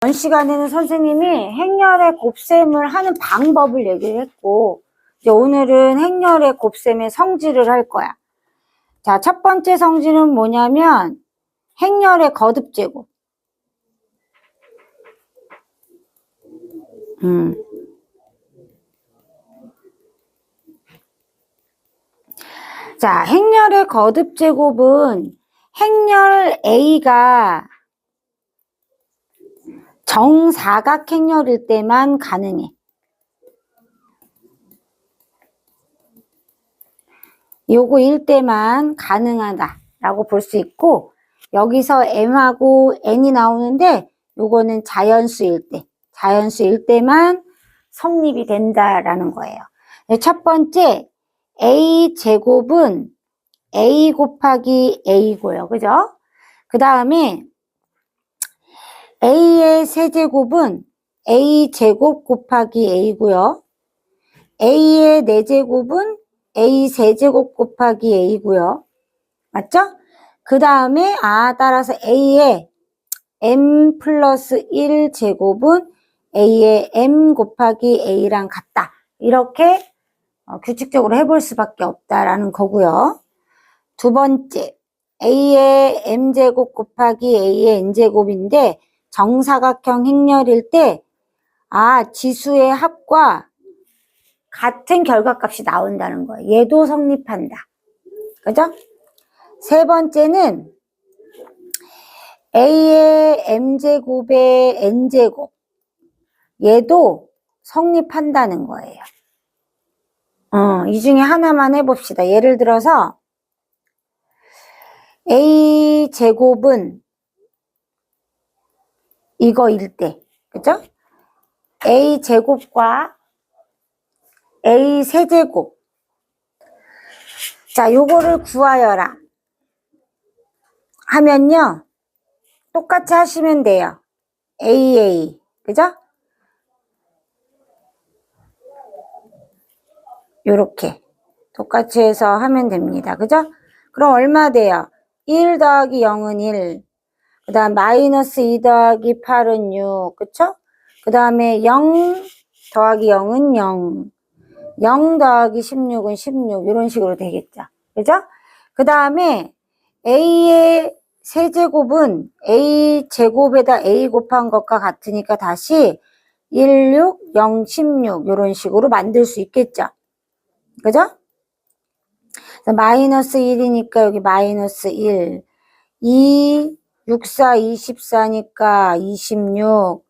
전 시간에는 선생님이 행렬의 곱셈을 하는 방법을 얘기를 했고, 이제 오늘은 행렬의 곱셈의 성질을 할 거야. 자, 첫 번째 성질은 뭐냐면 행렬의 거듭제곱. 자, 행렬의 거듭제곱은 행렬 A가 정사각 행렬일 때만 가능해. 요거일 때만 가능하다라고 볼 수 있고, 여기서 M하고 N이 나오는데 요거는 자연수일 때만 성립이 된다라는 거예요. 첫 번째 A 제곱은 A 곱하기 A고요. 그죠? 그 다음에 A의 세제곱은 A 제곱 곱하기 A고요. A의 네제곱은 A 세제곱 곱하기 A고요. 맞죠? 그 다음에 따라서 A의 M 플러스 1 제곱은 A의 M 곱하기 A랑 같다. 이렇게 규칙적으로 해볼 수밖에 없다라는 거고요. 두 번째, A의 M제곱 곱하기 A의 N제곱인데 정사각형 행렬일 때 지수의 합과 같은 결과값이 나온다는 거예요. 얘도 성립한다. 그죠? 세 번째는 A의 M제곱의 N제곱. 얘도 성립한다는 거예요. 이 중에 하나만 해봅시다. 예를 들어서 A 제곱은 이거일 때, 그죠? A 제곱과 A 세제곱. 자, 요거를 구하여라 하면요, 똑같이 하시면 돼요. AA, 그죠? 요렇게 똑같이 해서 하면 됩니다. 그죠? 그럼 얼마 돼요? 1 더하기 0은 1, 그 다음 마이너스 2 더하기 8은 6, 그쵸? 그 다음에 0 더하기 0은 0, 0 더하기 16은 16, 이런 식으로 되겠죠. 그죠? 그 다음에 A의 세제곱은 A 제곱에다 A 곱한 것과 같으니까 다시 1, 6, 0, 16 이런 식으로 만들 수 있겠죠. 그죠? 마이너스 1이니까 여기 마이너스 1, 2, 6, 4, 24니까 26,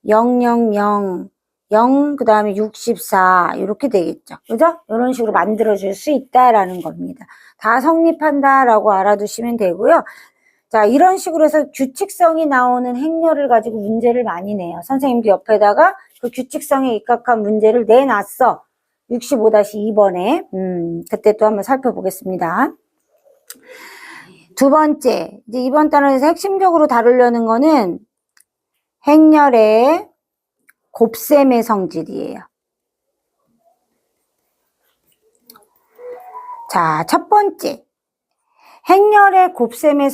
0, 0, 0, 0, 그 다음에 64 이렇게 되겠죠. 그죠? 이런 식으로 만들어줄 수 있다라는 겁니다. 다 성립한다라고 알아두시면 되고요. 자, 이런 식으로 해서 규칙성이 나오는 행렬을 가지고 문제를 많이 내요. 선생님도 옆에다가 그 규칙성에 입각한 문제를 내놨어. 65-2번에 그때 또 한번 살펴보겠습니다. 두 번째, 이제 이번 단원에서 핵심적으로 다루려는 거는 행렬의 곱셈의 성질이에요. 자, 첫 번째, 행렬의 곱셈의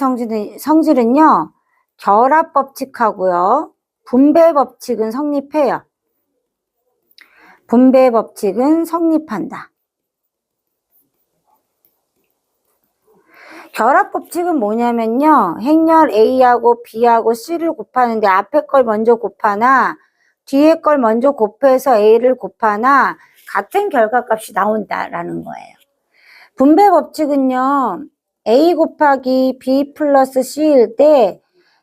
성질은요, 결합 법칙하고요, 분배 법칙은 성립해요. 분배 법칙은 성립한다. 결합 법칙은 뭐냐면요, 행렬 A하고 B하고 C를 곱하는데 앞에 걸 먼저 곱하나 뒤에 걸 먼저 곱해서 A를 곱하나 같은 결과값이 나온다라는 거예요. 분배 법칙은요, A 곱하기 B 플러스 C일 때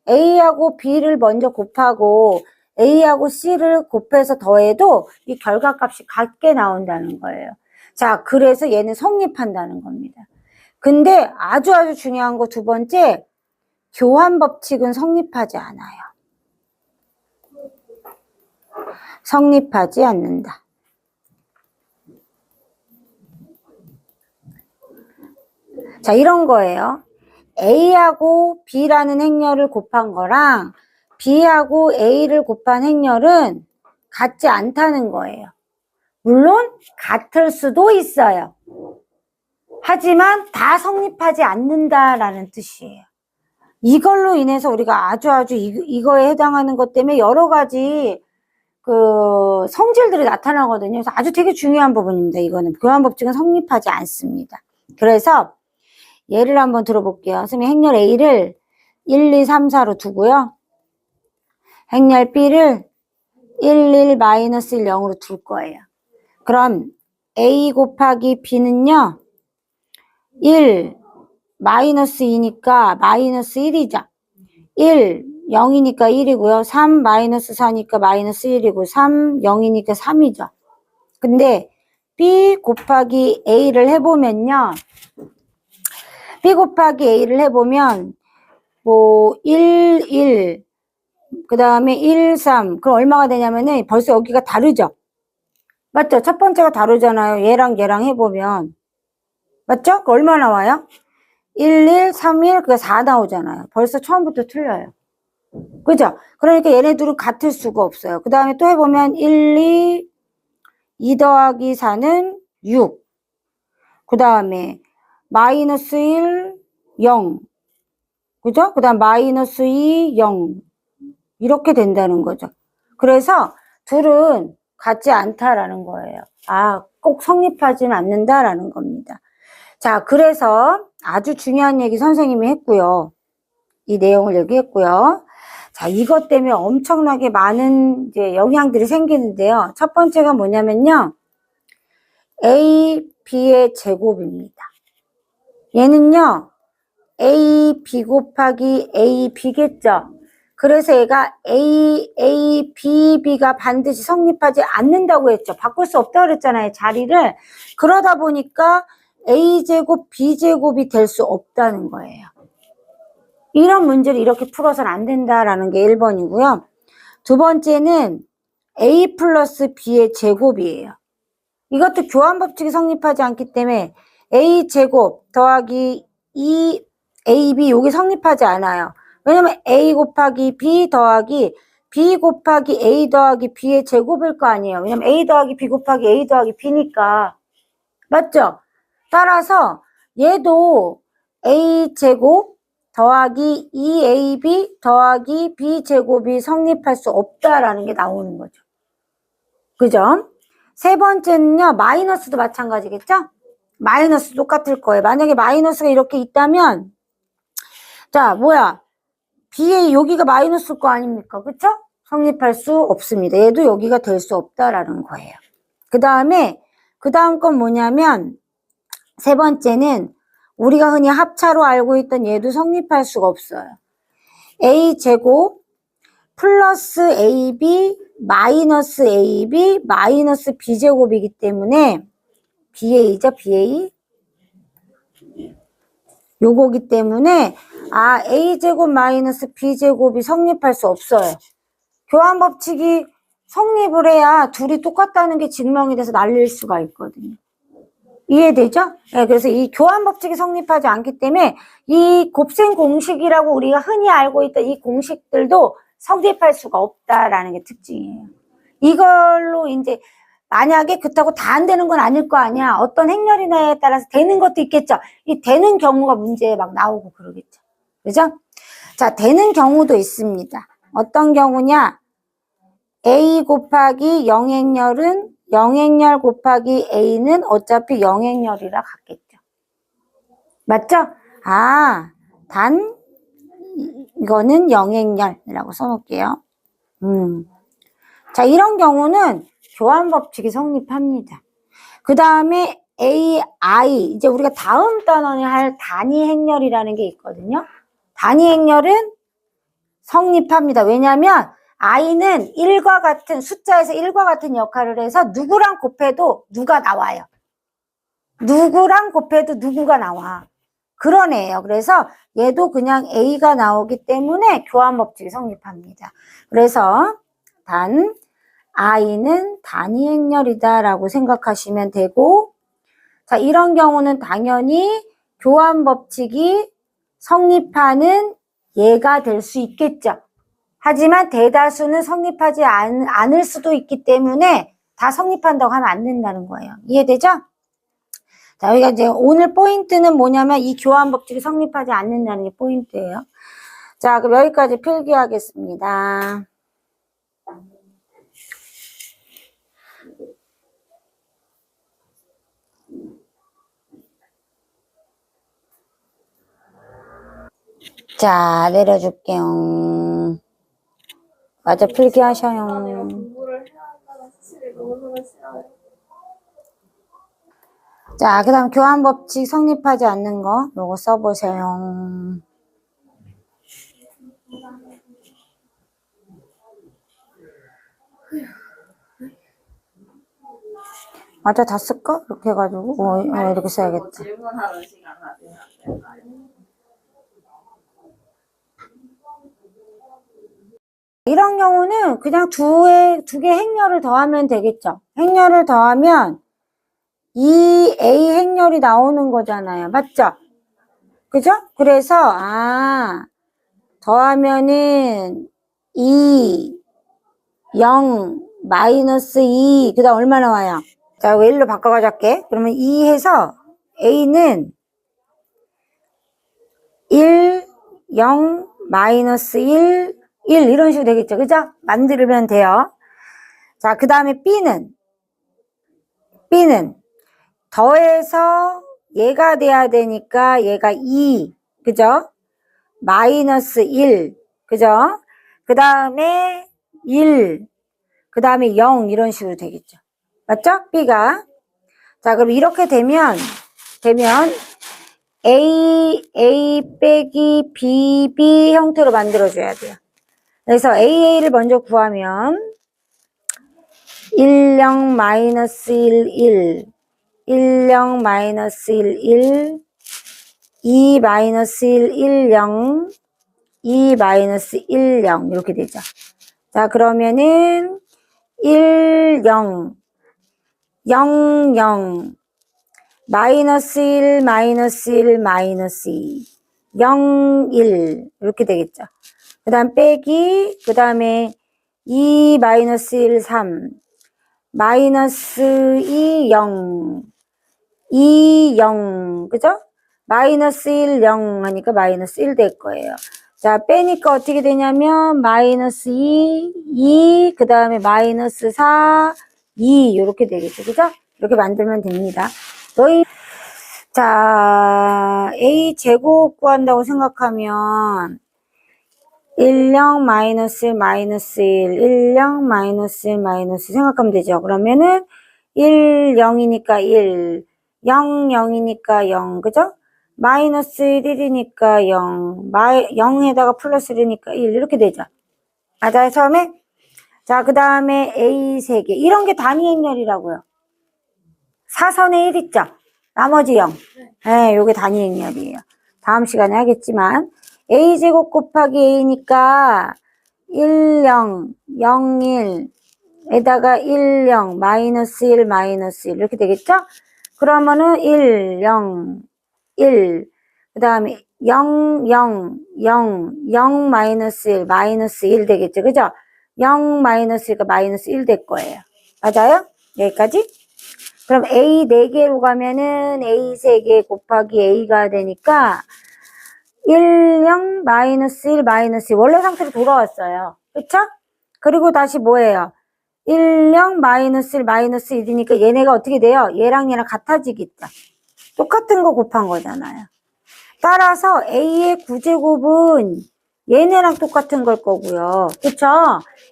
A하고 B를 먼저 곱하고 A하고 C를 곱해서 더해도 이 결과값이 같게 나온다는 거예요. 자, 그래서 얘는 성립한다는 겁니다. 근데 아주 중요한 거 두 번째, 교환 법칙은 성립하지 않아요. 성립하지 않는다. 자, 이런 거예요. A하고 B라는 행렬을 곱한 거랑 B하고 A를 곱한 행렬은 같지 않다는 거예요. 물론 같을 수도 있어요. 하지만 다 성립하지 않는다라는 뜻이에요. 이걸로 인해서 우리가 아주 이거에 해당하는 것 때문에 여러 가지 그 성질들이 나타나거든요. 그래서 아주 되게 중요한 부분입니다. 이거는 교환법칙은 성립하지 않습니다. 그래서 예를 한번 들어볼게요. 선생님 행렬 A를 1, 2, 3, 4로 두고요. 행렬 B를 1, 1, 마이너스 1, 0으로 둘 거예요. 그럼 A 곱하기 B는요. 1, 마이너스 2니까 마이너스 1이죠. 1, 0이니까 1이고요. 3, 마이너스 4니까 마이너스 1이고 3, 0이니까 3이죠. 근데 B 곱하기 A를 해보면요. B 곱하기 A를 해보면 뭐 1, 1, 그 다음에 1, 3 그럼 얼마가 되냐면은 벌써 여기가 다르죠. 맞죠? 첫 번째가 다르잖아요. 얘랑 해보면 맞죠? 얼마 나와요? 1, 1, 3, 1, 그게 4 나오잖아요. 벌써 처음부터 틀려요. 그죠? 그러니까 얘네들은 같을 수가 없어요. 그 다음에 또 해보면 1, 2 더하기 4는 6. 그 다음에 마이너스 1, 0. 그죠? 그 다음 마이너스 2, 0. 이렇게 된다는 거죠. 그래서 둘은 같지 않다라는 거예요. 아, 꼭 성립하지는 않는다라는 겁니다. 자, 그래서 아주 중요한 얘기 선생님이 했고요. 이 내용을 얘기했고요. 자, 이것 때문에 엄청나게 많은 이제 영향들이 생기는데요. 첫 번째가 뭐냐면요. A, B의 제곱입니다. 얘는요. A, B 곱하기 A, B겠죠. 그래서 얘가 A, B, B가 반드시 성립하지 않는다고 했죠. 바꿀 수 없다고 그랬잖아요. 자리를. 그러다 보니까 A제곱, B제곱이 될 수 없다는 거예요. 이런 문제를 이렇게 풀어서는 안 된다라는 게 1번이고요. 두 번째는 A 플러스 B의 제곱이에요. 이것도 교환법칙이 성립하지 않기 때문에 A제곱 더하기 2AB 여기 성립하지 않아요. 왜냐면 A 곱하기 B 더하기 B 곱하기 A 더하기 B의 제곱일 거 아니에요. 왜냐면 A 더하기 B 곱하기 A 더하기 B니까. 맞죠? 따라서 얘도 A제곱 더하기 2AB 더하기 B제곱이 성립할 수 없다라는 게 나오는 거죠. 그죠? 세 번째는요, 마이너스도 마찬가지겠죠? 마이너스 똑같을 거예요. 만약에 마이너스가 이렇게 있다면, 자, 뭐야? B의 여기가 마이너스일 거 아닙니까? 그쵸? 성립할 수 없습니다. 얘도 여기가 될 수 없다라는 거예요. 그 다음 건 뭐냐면, 세 번째는 우리가 흔히 합차로 알고 있던 얘도 성립할 수가 없어요. A제곱 플러스 AB 마이너스 AB 마이너스 B제곱이기 때문에 BA죠, BA. 요거기 때문에 A제곱 마이너스 B제곱이 성립할 수 없어요. 교환법칙이 성립을 해야 둘이 똑같다는 게 증명이 돼서 날릴 수가 있거든요. 이해되죠? 네, 그래서 이 교환법칙이 성립하지 않기 때문에 이 곱셈 공식이라고 우리가 흔히 알고 있던 이 공식들도 성립할 수가 없다라는 게 특징이에요. 이걸로 이제 만약에 그렇다고 다 안 되는 건 아닐 거 아니야. 어떤 행렬이냐에 따라서 되는 것도 있겠죠. 이 되는 경우가 문제에 막 나오고 그러겠죠. 그죠? 자, 되는 경우도 있습니다. 어떤 경우냐? A 곱하기 영행렬은 영행렬 곱하기 A는 어차피 영행렬이라 같겠죠. 맞죠? 단 이거는 영행렬이라고 써놓을게요. 자, 이런 경우는 교환법칙이 성립합니다. 그 다음에 AI, 이제 우리가 다음 단원에 할 단위 행렬이라는 게 있거든요. 단위 행렬은 성립합니다. 왜냐하면 I는 1과 같은 숫자에서 1과 같은 역할을 해서 누구랑 곱해도 누가 나와요. 누구랑 곱해도 누구가 나와. 그런 애예요. 그래서 얘도 그냥 A가 나오기 때문에 교환법칙이 성립합니다. 그래서 I는 단위 행렬이다라고 생각하시면 되고, 자, 이런 경우는 당연히 교환법칙이 성립하는 예가 될 수 있겠죠. 하지만 대다수는 성립하지 않을 수도 있기 때문에 다 성립한다고 하면 안 된다는 거예요. 이해되죠? 자, 여기가 이제 오늘 포인트는 뭐냐면 이 교환법칙이 성립하지 않는다는 게 포인트예요. 자, 그럼 여기까지 필기하겠습니다. 자, 내려줄게요. 맞아, 필기하셔요. 공부를 해야 한다는 사실을 너무너무 싫어요. 자, 그 다음 교환법칙 성립하지 않는 거 요거 써보세요. 맞아, 다 쓸까? 이렇게 해가지고 이렇게 써야겠다. 질문하는 시간 가지면 안 될까요? 이런 경우는 그냥 두 개 행렬을 더하면 되겠죠. 행렬을 더하면 이 A 행렬이 나오는 거잖아요. 맞죠? 그죠? 그래서 더하면은 2, 0, 마이너스 2, 그 다음 얼마 나와요? 자, 1로 바꿔가지고 할게. 그러면 2 해서 A는 1, 0, 마이너스 1, 1 이런 식으로 되겠죠. 그죠? 만들면 돼요. 자, 그 다음에 B는 더해서 얘가 돼야 되니까 얘가 2, 그죠? 마이너스 1, 그죠? 그 다음에 1, 그 다음에 0 이런 식으로 되겠죠. 맞죠? B가. 자, 그럼 이렇게 되면 A 빼기 B 형태로 만들어줘야 돼요. 그래서 AA를 먼저 구하면 1, 0, 마이너스 1, 1, 1, 0, 마이너스 1, 1, 2, 마이너스 1, 1, 0, 2, 마이너스 1, 0 이렇게 되죠. 자, 그러면은 1, 0, 0, 0, 마이너스 1, 마이너스 1, 마이너스 2, 0, 1 이렇게 되겠죠. 그 다음 빼기, 그 다음에 2, 마이너스 1, 3, 마이너스 2, 0, 2, 0, 그죠? 마이너스 1, 0 하니까 마이너스 1 될 거예요. 자, 빼니까 어떻게 되냐면 마이너스 2, 2, 그 다음에 마이너스 4, 2 이렇게 되겠죠. 그죠? 이렇게 만들면 됩니다. 자, A 제곱 구한다고 생각하면 1, 0, 마이너스 1, 마이너스 1, 1, 0, 마이너스 1, 마이너스 생각하면 되죠. 그러면은 1, 0이니까 1, 0, 0이니까 0, 그죠? 마이너스 1, 1이니까 0, 0에다가 플러스 1이니까 1 이렇게 되죠. 맞아요, 처음에? 자, 그 다음에 A 3개. 이런 게 단위 행렬이라고요. 사선에 1 있죠? 나머지 0. 네, 요게 단위 행렬이에요. 다음 시간에 하겠지만 A제곱 곱하기 A니까 1, 0, 0, 1 에다가 1, 0, 마이너스 1, 마이너스 1 이렇게 되겠죠? 그러면은 1, 0, 1 그 다음에 0, 0, 0, 0, 마이너스 1, 마이너스 1 되겠죠? 그죠? 0, 마이너스 1가 마이너스 1 될 거예요. 맞아요? 여기까지? 그럼 A 4개로 가면은 A 3개 곱하기 A가 되니까 1, 0, 마이너스 1, 마이너스 1 원래 상태로 돌아왔어요. 그쵸? 그리고 다시 뭐예요? 1, 0, 마이너스 1, 마이너스 1이니까 얘네가 어떻게 돼요? 얘랑 같아지겠죠. 똑같은 거 곱한 거잖아요. 따라서 A의 9제곱은 얘네랑 똑같은 걸 거고요. 그쵸?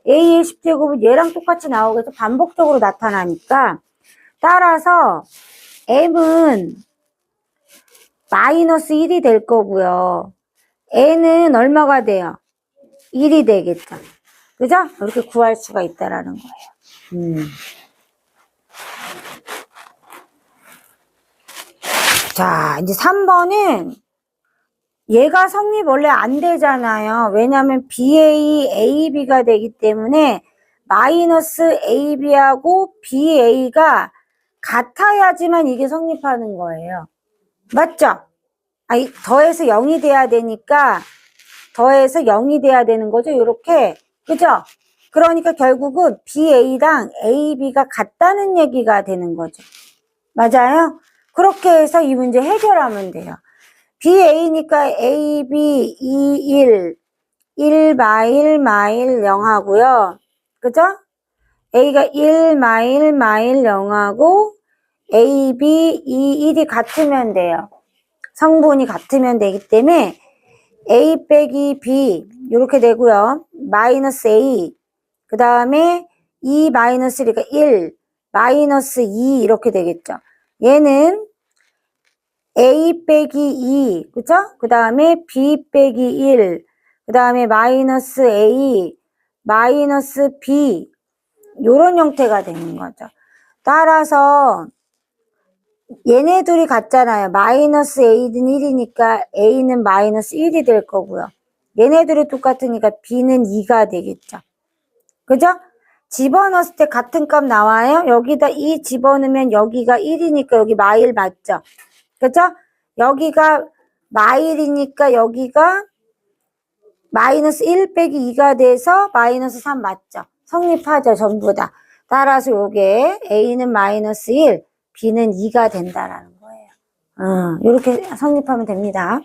A의 10제곱은 얘랑 똑같이 나오겠죠. 반복적으로 나타나니까. 따라서 M은 마이너스 1이 될 거고요. N은 얼마가 돼요? 1이 되겠죠. 그죠? 이렇게 구할 수가 있다라는 거예요. 자, 이제 3번은 얘가 성립 원래 안 되잖아요. 왜냐하면 BA, AB가 되기 때문에 마이너스 AB하고 BA가 같아야지만 이게 성립하는 거예요. 맞죠? 아니, 더해서 0이 돼야 되니까 더해서 0이 돼야 되는 거죠. 이렇게. 그죠? 그러니까 결국은 BA랑 AB가 같다는 얘기가 되는 거죠. 맞아요? 그렇게 해서 이 문제 해결하면 돼요. BA니까 AB 2, 1, 1 마일 0하고요. 그죠? A가 1 마일 0하고 A, B, 1이 같으면 돼요. 성분이 같으면 되기 때문에 A 빼기 B 이렇게 되고요. 마이너스 A 그 다음에 2 마이너스 1이니까 1 마이너스 2 이렇게 되겠죠. 얘는 A 빼기 2 그죠? 그 다음에 B 빼기 1 그 다음에 마이너스 A 마이너스 B 요런 형태가 되는 거죠. 따라서 얘네 둘이 같잖아요. 마이너스 A는 1이니까 A는 마이너스 1이 될 거고요. 얘네 둘이 똑같으니까 B는 2가 되겠죠. 그죠? 집어넣었을 때 같은 값 나와요. 여기다 2 집어넣으면 여기가 1이니까 여기 마일 맞죠? 그죠? 여기가 마일이니까 여기가 마이너스 1 빼기 2가 돼서 마이너스 3 맞죠? 성립하죠, 전부 다. 따라서 요게 A는 마이너스 1, B는 2가 된다라는 거예요. 이렇게 성립하면 됩니다.